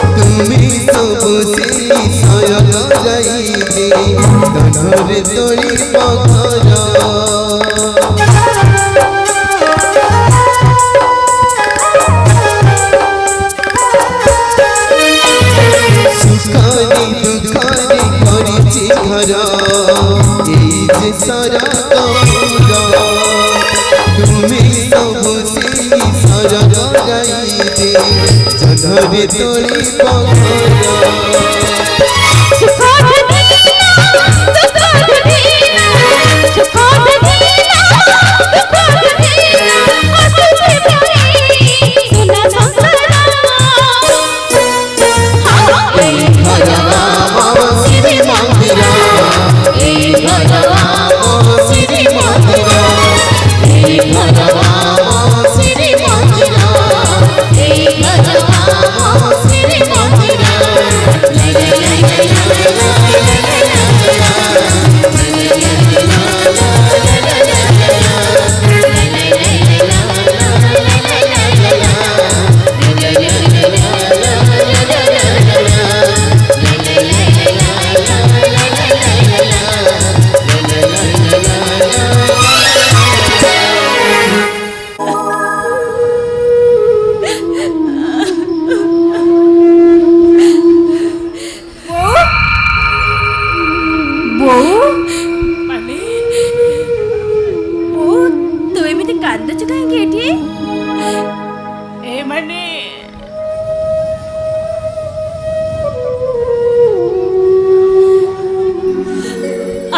তুমি সবু সেই সয়ন যাইবে ধরে তোরি পথর সুখরে দুঃখরে করিছি ঘর এই যে সরা কপুর তুমি সবু সেই সয়ন যাইবে ধরে তোরি পথর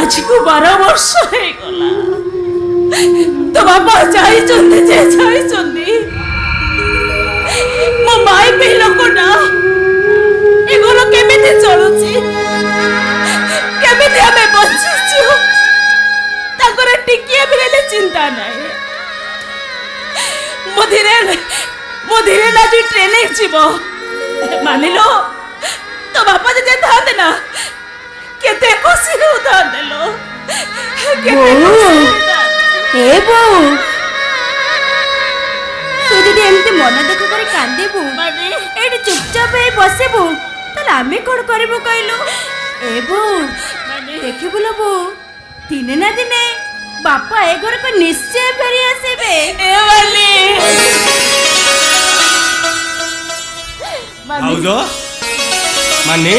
ଆଜିକୁ 12 ବର୍ଷ ହେଇଗଲା ତୋ ବାପା ଯାଇଛନ୍ତି ଯେ ଯାଇଛନ୍ତି ମୋ ମାଇ ବି ଲୋକଟା ଏ ଘର କେମିତି ଚଳୁଛି କେମିତି ଆମେ ବଞ୍ଚିଛୁ ତାଙ୍କର ଟିକିଏ ବି ହେଲେ ଚିନ୍ତା ନାହିଁ ମୋ ଧୀରେ ନା ଯୋଉ ଟ୍ରେନିଂ ଯିବ ମାନିଲ ତୋ ବାପା ଯେ ଥାନ୍ତେ ନା କେତେ ଖୁସି ହଉଥାନ୍ତେ ଲୋ ଏ ବୋଉ ତୁ ଯଦି ଏମିତି ମନ ଦୁଃଖ କରି କାନ୍ଦିବୁ ଏଇଠି ଚୁପଚାପ ହେଇ ବସିବୁ ତାହେଲେ ଆମେ କଣ କରିବୁ କହିଲୁ ଏ ବୋଉ ଦେଖିବୁ ଲୋ ବୋଉ ଦିନେ ନା ଦିନେ ବାପା ଏ ଘରକୁ ନିଶ୍ଚୟ ଫେରି ଆସିବେ ଭାଉଜ ମାନେ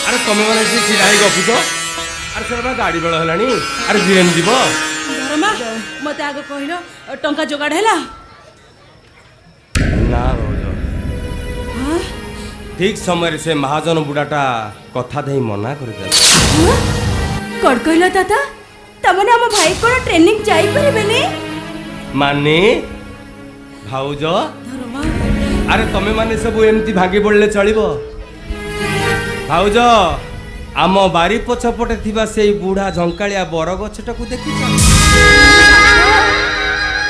ଆରେ ତମେ ମାନେ ଏଠି ଛିଡ଼ା ହେଇ ଗପୁଛ ଆରେ ସେଟା ଗାଡ଼ି ବେଳ ହେଲାଣି ଆରେ ବିରିୟାନୀ ଯିବ ଧରମା ମତେ ଆଗ କହିଲ ଟଙ୍କା ଯୋଗାଡ଼ ହେଲା ନା ଭାଉଜ ଠିକ ସମୟରେ ସେ ମହାଜନ ବୁଢ଼ାଟା କଥା ଦେଇ ମନା କରିଦେଲା କଣ କହିଲ ଦାଦା ତମେ ଆମ ଭାଇ କଣ ଟ୍ରେନିଂ ଯାଇପାରିବେନି ମାନେ ଭାଉଜ ଆରେ ତମେ ମାନେ ସବୁ ଏମିତି ଭାଙ୍ଗି ପଡ଼ିଲେ ଚଳିବ ଭାଉଜ ଆମ ବାରି ପଛପଟେ ଥିବା ସେଇ ବୁଢ଼ା ଝଙ୍କାଳିଆ ବରଗଛଟାକୁ ଦେଖିଛ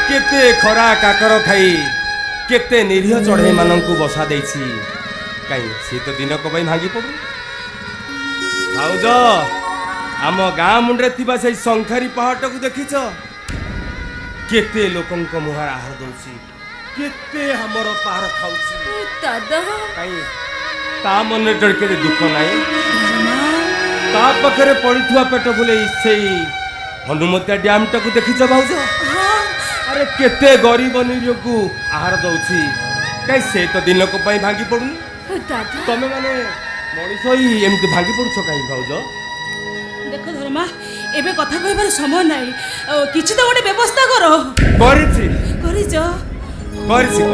କେତେ ଖରା କାକର ଖାଇ କେତେ ନିରୀହ ଚଢ଼େଇମାନଙ୍କୁ ବସା ଦେଇଛି କାହିଁ ଶୀତ ଦିନକ ପାଇଁ ଭାଙ୍ଗି ପଡ଼ୁ ଭାଉଜ आम गाँ मुंडे थिबा से शंखारी पहाड़ को देखिच केते लोकंक मुहार आहार दउछि केते हमर पार खाउछि दादा काई ता मन टड़के दुख नाही ता पखरे पड़िथुआ पेट भुले सेई हनुमतिया डैम टाकू देखिच भाउज अरे केते गरीब निरियो को आहार दउछि काई से तो दिन को पई भांगी पडुनी दादा तमे माने मଣିଷ ही एमती भांगी पडुछ काई भाउज देख धर्मा एबे कथा कहबार समय नाही किछि तो गोटे व्यवस्था करो करिछि करिज करिछि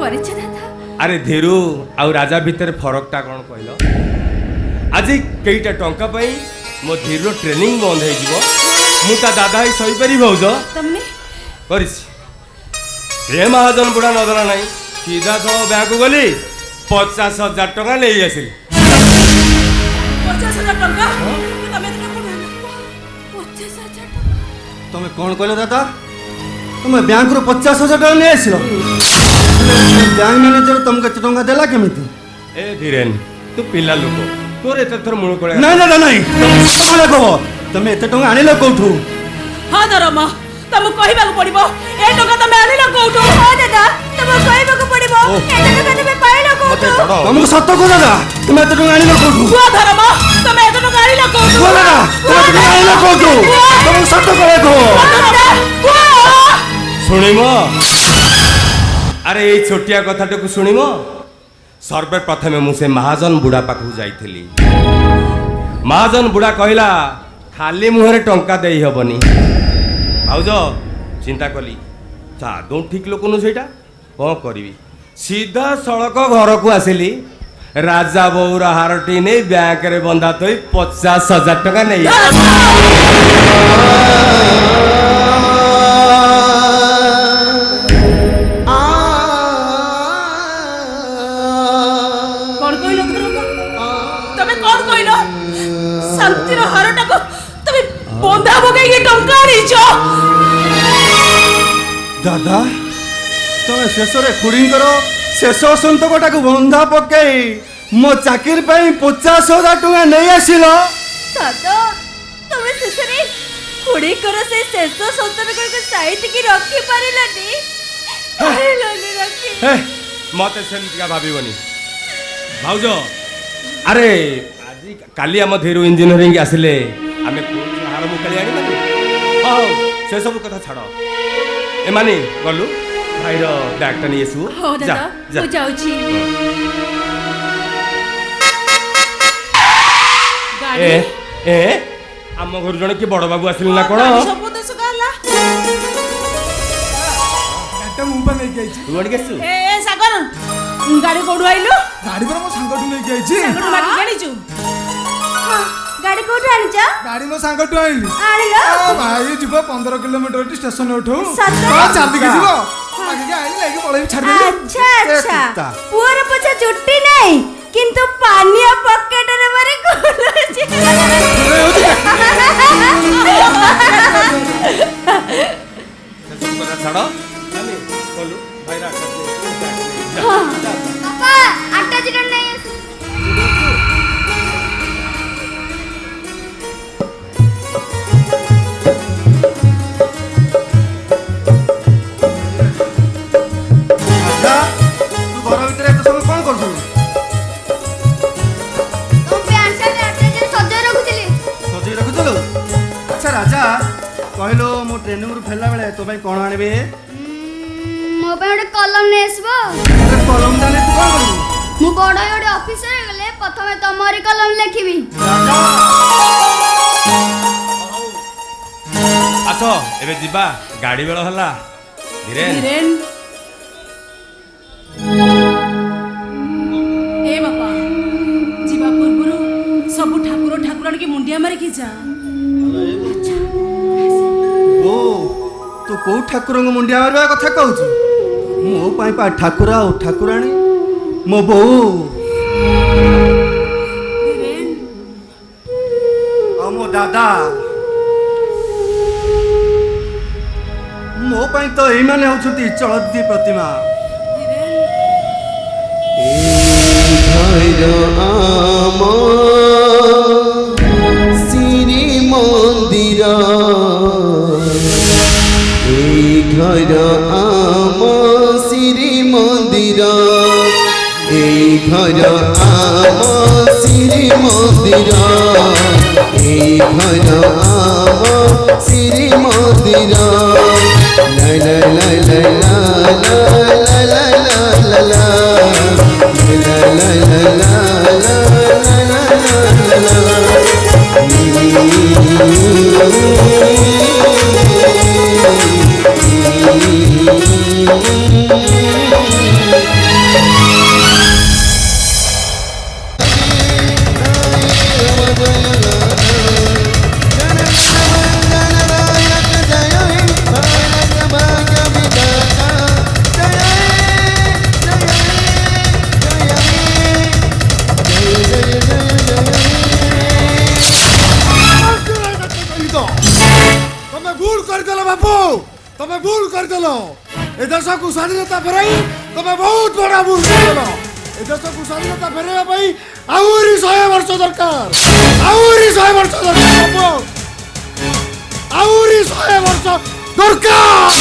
करिछ दादा अरे धीरू आउ राजा भितर फरकटा कौन कहल आज कईटा टंका पाई मो धीर ट्रेनिंग बंद हो जीवो मु ता दादा ही सही पारि भौज तमने करिछि रे महाजन बुढ़ा नजरा नहीं सीधा सब बैंक गली 50,000 टका ले आसिल 50,000 टका तमे तो 50,000 तमे कौन कहले दादा तुम बैंक रू 50,000 टका नहीं आसिल बैंक मैनेजर तुमको एत टंका देला केमिति ए धीरेन तू पिला लोक तोर एत थर मुळ कोळे नहीं दादा नहीं तुम कहो तुम एत टंका आनिल कोठू हां धर्मा तम कहबा को पड़िबो ए टका तमे आनिलो कोठो हां दादा तम कहबा को पड़िबो एटा टका तमे पाइलो कोठो तुमको सत्य को दादा तुम एत टंका आनिल कोठू हुआ धर्मा तमे एत टका आनिलो कोठो को दादा तुम एत टंका आनिल कोठू तुमको सत्य करे को शुणिम अरे ये छोटिया कथाटा को शुणिम सर्वे प्रथमे मुझे महाजन बुढ़ा पाखु जाइथिली महाजन बुढ़ा कहला खाली मुहरे टंका देई हबनी भाउज चिंता कली दो ठीक लोक नु सेटा कौन करी सीधा सड़क घर को आसिली राजा बौर हारटी नहीं बैंक रे बंधा थई 50,000 टका नहीं शांतिर हारटा को तमे बंधा बगे ये टंका आनिछ दादा तुम शेष खुड़ी करो शेष संतकटा को बंधा पकई मो चाकिर 50,000 टका नहीं आसिल दादा तमे शेषरे खुड़ी करो से शेष संतन को साइड की रखी पारिलानी पारिलानी रखी मते सेमतिका भाबिबनी भाउज अरे काली आम धीरू इंजीनियरिंग आसिले आमे हार मुकाली आनी हाँ से सब कथा छाड़ एमानी गलु भाईर बैगटा नहीं आसु हो दादा मु जाउची ए ए आम घर जने की बड़ बाबू आसिल ना कोन सब तो सुगाला गाटा मुंबा नहीं गई छी तू अड़ गेसु ए सागर गाड़ी कोडु आइलो गाड़ी पर मो सांगटू नहीं गई छी सागर माटी जानिछु गाड़ी कोठे आनिछ गाड़ी मो सांगटू आइली आनिलो भाई जीव 15 किलोमीटर स्टेशन उठू सत चाली के जीव आगे के आइली लेके पळेई छाड़ दे अच्छा अच्छा पुअर पछा छुट्टी नहीं किंतु पानिया पॉकेट रे मारे कोलछि सब कथा छाड़ आनी गलु भाईरा पापा आटा जिरन नहीं कहलो मो ट्रेनिंग रु फेला बेले तो भाई कोन आनिबे मो पे गोटे कलम ने आसबो कलम जाने तू कोन करबू मु बड़ गोटे ऑफिसर गले प्रथमे तमरी कलम लिखिबी आसो एबे जिबा गाड़ी बेल हला धीरेन धीरेन ए बापा जीवा पूर्वरु सब ठाकुर ठाकुरान के मुंडिया मारी की जा ओ तू को ठाकुर मुंडिया मारवा कथा कहू मो पाई पा ठाकुरा और ठाकुराणी मो बो मो दादा मो पाई तो एई माने होछती चलती प्रतिमा आम श्री ঘর আম শ্রী মন্দির এই ঘর আম শ্রী মন্দির এই ঘর আম শ্রী মন্দির লা লা লা লা লা লা লা লা লা तमे भूल करदेल बापू तमे भूल करदेल ए देश को स्वाधीनता फेराई तमे बहुत बड़ा भूल करदेल ए देश को स्वाधीनता फेराइबा पई आउरी 100 वर्ष दरकार आउरी 100 वर्ष दरकार बापू आउरी 100 वर्ष दरकार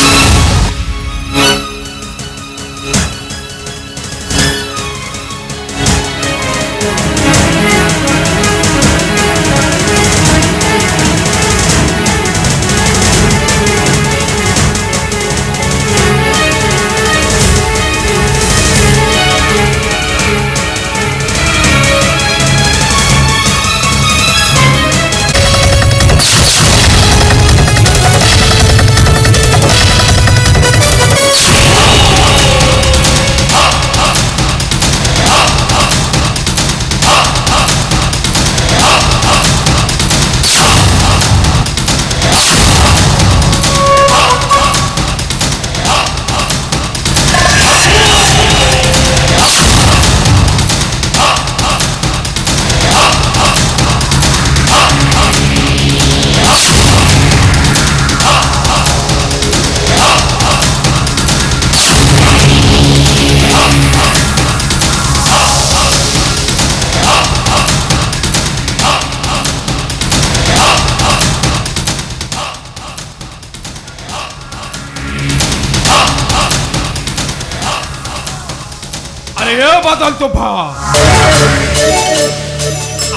अरे ये बादल तूफान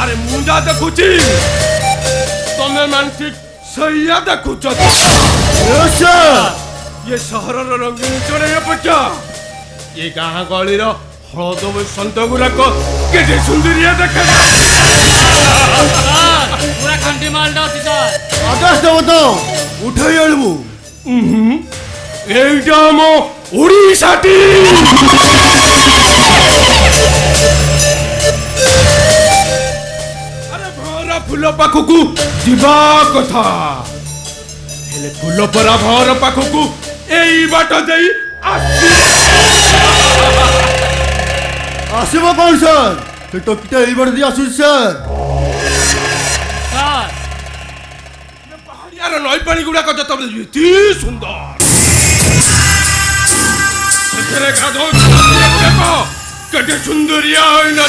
अरे मुंडा देखुची तमे मानसिक सैया देखुच ये सहर रंगीन चढ़े अपेक्षा ये गाँ गली हलद बसंत गुड़ाक के सुंदरिया देखे पूरा खंडी मालटा अछि सर आकाश देवता उठाई आलबू এইটা মো ওড়িশাটি আরে ভরা ফুল পাখকু ଯିବା କଥା ହେଲେ ফুল ପରା ଭର ପାଖକୁ ଏଇ ବାଟ ଦେଇ আসিব কোন স্যার এই টকিটা এই বাড়ি দিয়ে আসুন স্যার सर পাহাড়িয়ার নই পানি গুড়াক যেতবে এতি সুন্দর এখানে গাধো দেখো কেটে সুন্দরিয়া হই না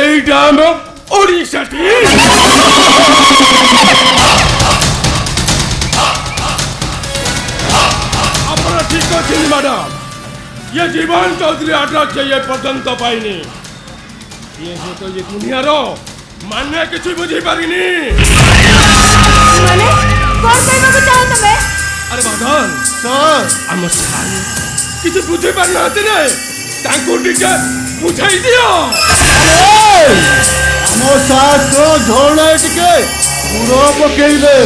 এইটা আমি ওড়িশাটি আপনারা ঠিক আছেন ম্যাডাম ये जीवन चौधरी आड्रा चाहिए पर्यंत पाइनी ये जो तो ये दुनियार माने किछु बुझी पारिनी माने कोन कहबा चाहो तमे अरे बादल স্যার हम सारे किछु बुझी पारि नाते ने तांको टिके बुझाई दियो আমার সাথ তো ঝড়ে টিকে পুরো পকেইলে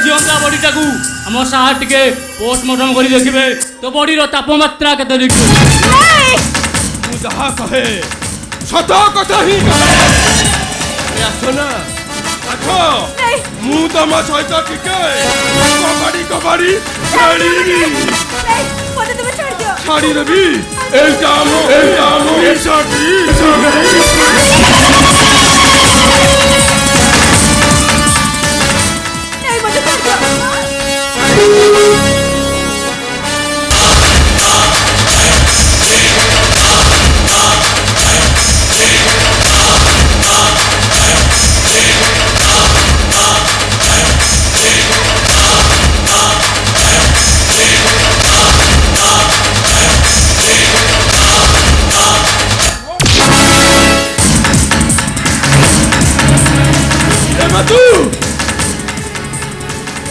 जीवंता बॉडीटा को आम सार टे पोस्टमार्टम कर देखिए तो बॉडीर तापमात्रा केते देखिए तू जहा कहे सत कथा ही आसना देखो मु तम सहित टिके कबाड़ी कबाड़ी छाड़ी नहीं मते तुम छोड़ दियो छाड़ी देबी এইটা আমার ইসাটি এই মতে করছো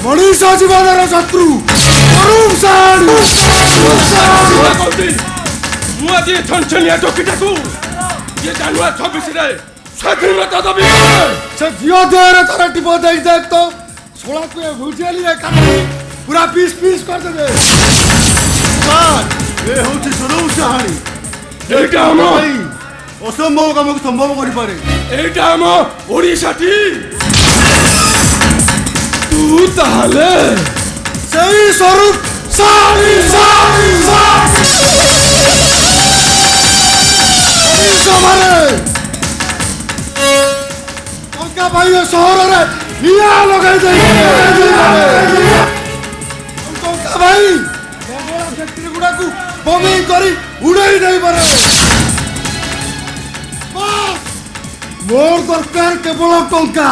ମଣିଷ ଜୀବନର ଶତ୍ରୁ ମୁଁ ଆଜି ଛନଛନିଆ ଟୋକିଟାକୁ ଇଏ ଜାନୁଆରୀ 26ରେ ସ୍ୱାଧୀନତା ଦେବି ସେ ଝିଅ ଦେହରେ ଥରେ ଟିପ ଦେଇ ଦେখ ତ ଶୋଳାକୁ ଭୁଜିଆଲିରେ କାଟି ପୁରା ପିସ୍ ପିସ୍ କରିଦେବେ ଏ ହେଉଛି ସଦୌ ସାହାଣୀ এইটা আমার ଅସମ୍ଭବ କାମକୁ ସମ୍ଭବ କରିପାରେ এইটা আমার ওড়িশাটি ତୁ ତାହେଲେ ସେଇ ସ୍ୱରୂପ ସାରି ସାରି ଟଙ୍କା ପାଇ ସହରରେ ନିଆଁ ଲଗାଇ ଦେଇ ଟଙ୍କା ଭାଇ ଫ୍ୟାକ୍ଟ୍ରି ଗୁଡାକୁ ବମେଇ କରି ଉଡେଇ ଦେଇପାରେ ମୋର ଦରକାର କେବଳ ଟଙ୍କା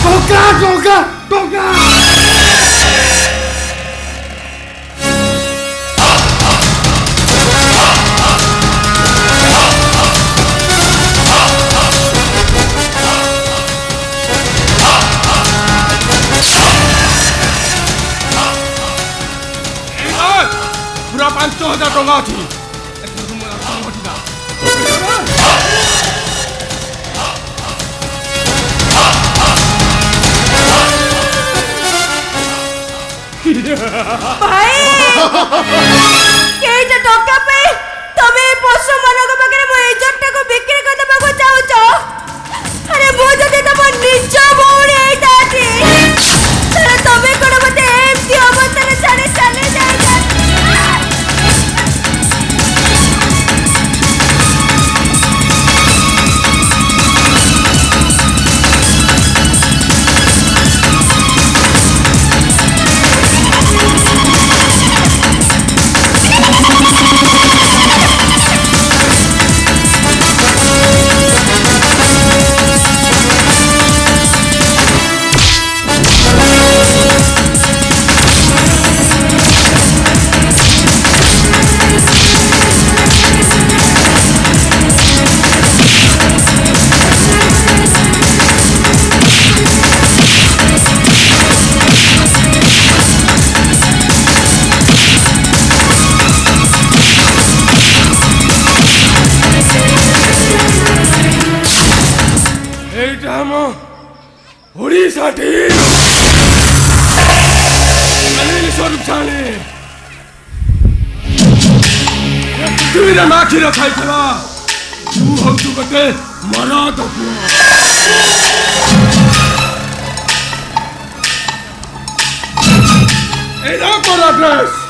ଟଙ୍କା ଟଙ୍କା ଟଙ୍କା ପୁରା 5,000 ଟଙ୍କା ଅଛି ভাই কেইটা টকা পে তবে পশু মানক পাখে মো ইজ্জতটাকে বিক্রি করে দেବାକୁ চাହୁଛ আরে মো যদি তম নিজ ভৌণী ହେଇଥାନ୍ତି তাহলে তবে কোন মতে এমতি অবস্থাରେ ছাড়ি চলে যাইতা ওড়িশাটি অনিল স্বরূপ ছানে পৃথিবীରେ ମାଖିର ଖାଇଥିଲା ତୁ ହଉଛୁ ଗୋଟେ ମରଦ ପୁଅ ଏଇଟା ମୋର ଆଡ୍ରେସ୍